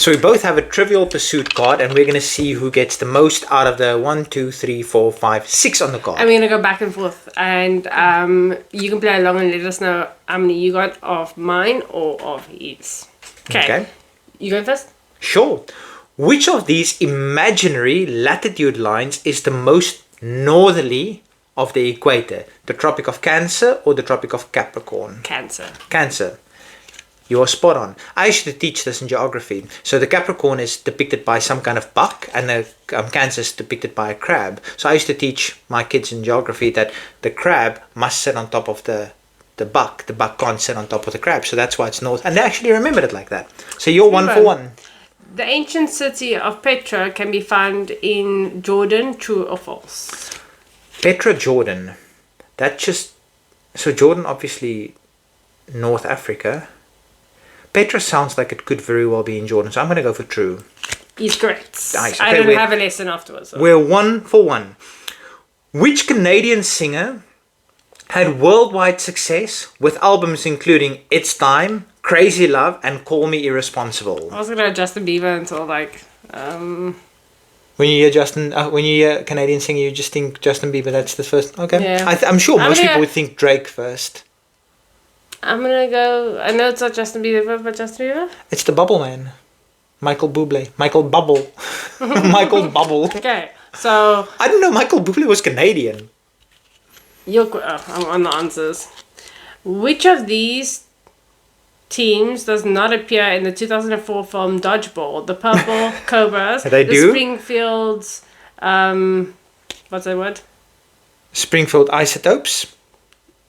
So we both have a Trivial Pursuit card, and we're going to see who gets the most out of the 1, 2, 3, 4, 5, 6 on the card. I'm going to go back and forth, and you can play along and let us know how many you got of mine or of his. Okay. You going first? Sure. Which of these imaginary latitude lines is the most northerly of the equator? The Tropic of Cancer or the Tropic of Capricorn? Cancer. Cancer. You are spot on. I used to teach this in geography. So the Capricorn is depicted by some kind of buck, and the Cancer is depicted by a crab. So I used to teach my kids in geography that the crab must sit on top of the buck. The buck can't sit on top of the crab. So that's why it's north. And they actually remembered it like that. So you're 1 for 1. The ancient city of Petra can be found in Jordan. True or false? Petra, Jordan. So Jordan, obviously, North Africa. Petra sounds like it could very well be in Jordan, so I'm going to go for true. He's correct. Nice. I don't have a lesson afterwards. So. We're 1 for 1. Which Canadian singer had worldwide success with albums including It's Time, Crazy Love, and Call Me Irresponsible? I was going to Justin Bieber until When you hear Canadian singer, you just think Justin Bieber. That's the first. Okay. Yeah. I'm sure most people would think Drake first. I'm gonna go. I know it's not Justin Bieber, but Justin Bieber. It's the Bubble Man, Michael Bublé, Michael Bubble, Michael Bubble. Okay, so I didn't know Michael Bublé was Canadian. I'm on the answers. Which of these teams does not appear in the 2004 film Dodgeball? The Purple Cobras. They do. Springfield's. What's that word? Springfield Isotopes.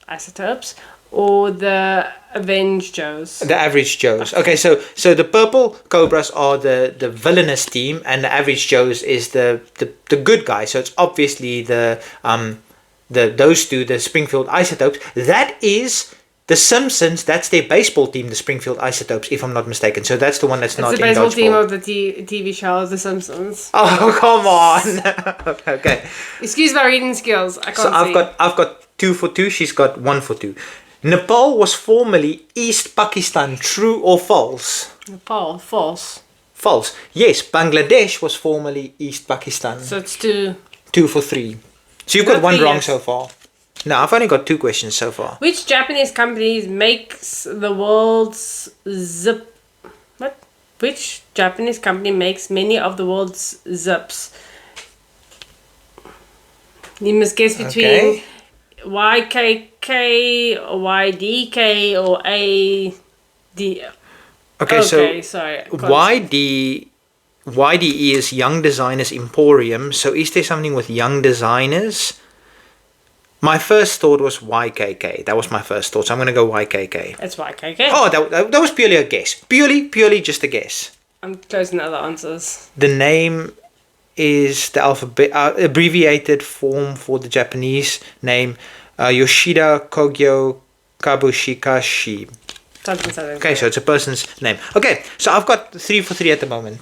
Isotopes. Or the Avenged Joes. The Average Joes. Okay, so the Purple Cobras are the villainous team, and the Average Joes is the good guy. So it's obviously those two, the Springfield Isotopes. That is the Simpsons. That's their baseball team, the Springfield Isotopes, if I'm not mistaken. So that's the one that's not in Dodgeball. It's the baseball team of the TV show The Simpsons. Oh, come on. Okay. Excuse my reading skills. I can't see. I've got 2 for 2. She's got 1 for 2. Nepal was formerly East Pakistan. True or false? Nepal, false. False. Yes, Bangladesh was formerly East Pakistan. So it's 2. 2 for 3. So you've got 1 wrong so far. No, I've only got 2 questions so far. Which Japanese company makes the world's zip? What? Which Japanese company makes many of the world's zips? You must guess between YKK or YDK or AD. Okay, so sorry. YDE is Young Designers Emporium. So is there something with Young Designers? My first thought was YKK. That was my first thought. So I'm going to go YKK. It's YKK. Oh, that was purely a guess. Purely just a guess. I'm closing other answers. The name is the alphabet abbreviated form for the Japanese name Yoshida Kogyo Kabushikashi. Okay, so it's a person's name. Okay, so I've got 3 for 3 at the moment.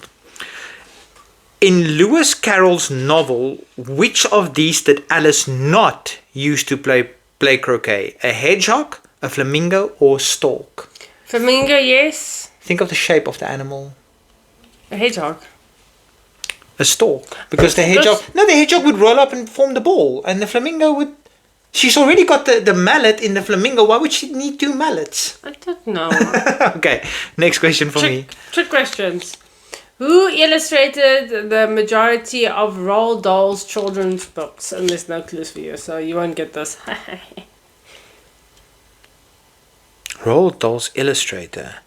In Lewis Carroll's novel, which of these did Alice not use to play croquet? A hedgehog, a flamingo, or stork? Flamingo, yes. Think of the shape of the animal. A hedgehog. A stork. Because the hedgehog would roll up and form the ball, and the flamingo would... She's already got the mallet in the flamingo. Why would she need 2 mallets? I don't know. Okay, next question for me. Trick questions. Who illustrated the majority of Roald Dahl's children's books? And there's no clues for you, so you won't get this. Roald Dahl's illustrator.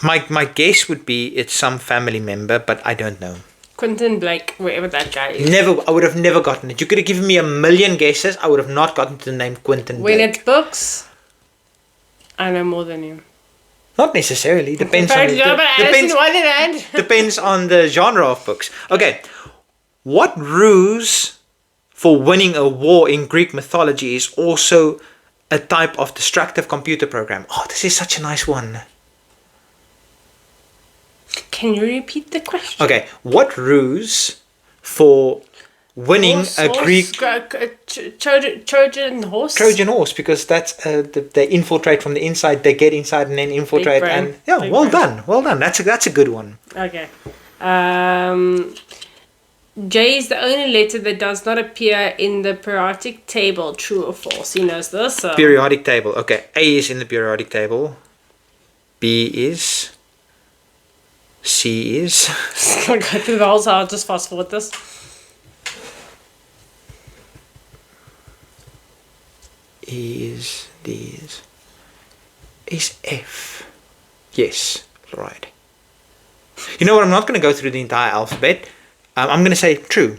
My guess would be it's some family member, but I don't know. Quentin Blake, wherever that guy is. I would have never gotten it. You could have given me 1,000,000 guesses. I would have not gotten to the name Quentin Blake. When it's books, I know more than you. Not necessarily. Depends on the genre of books. Okay. What ruse for winning a war in Greek mythology is also a type of destructive computer program? Oh, this is such a nice one. Can you repeat the question? Okay. What ruse for winning a Greek Trojan horse. Trojan horse, because that's they infiltrate from the inside. They get inside and then infiltrate. And yeah, Big well brain. done, well done. That's a good one. Okay. J is the only letter that does not appear in the periodic table. True or false? He knows this. So. Periodic table. Okay, A is in the periodic table. B is. C is. I'll go through the whole, so I'll just fast forward this. E is. D is F. Yes, right. You know what? I'm not going to go through the entire alphabet. I'm going to say true.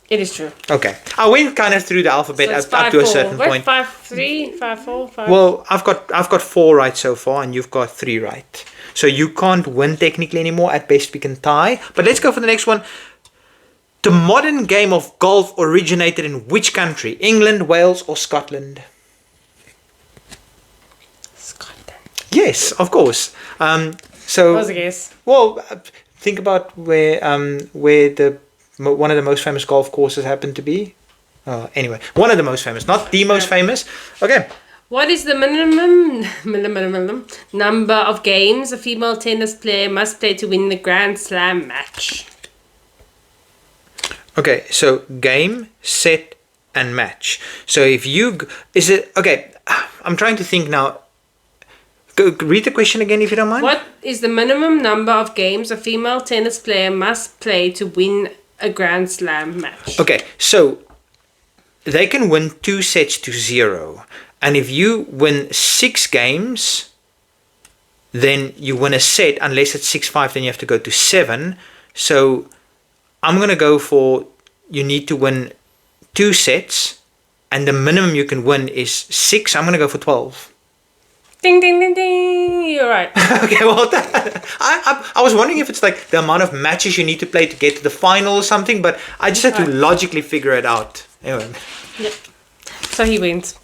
It is true. Okay. I went kind of through the alphabet So it's up to a 5-4. certain What? point. 5-3, 5-4, 5. Well, I've got 4 right so far, and you've got 3 right. So you can't win technically anymore. At best, we can tie. But let's go for the next one. The modern game of golf originated in which country? England, Wales, or Scotland? Scotland. Yes, of course. What So was a guess? well, think about where one of the most famous golf courses happen to be. Anyway, one of the most famous, not the most famous. Okay. What is the minimum number of games a female tennis player must play to win the Grand Slam match? Okay, so game, set, and match. So if is it okay? I'm trying to think now. Go read the question again, if you don't mind. What is the minimum number of games a female tennis player must play to win a Grand Slam match? Okay, so they can win 2 sets to 0, and if you win 6 games, then you win a set. Unless it's 6-5, then you have to go to 7. So I'm gonna go for you need to win 2 sets, and the minimum you can win is 6. I'm gonna go for 12. Ding, ding, ding, ding. You're right. Okay, well, I was wondering if it's like the amount of matches you need to play to get to the final or something, but I just had to logically figure it out. Anyway. Yep. So he wins.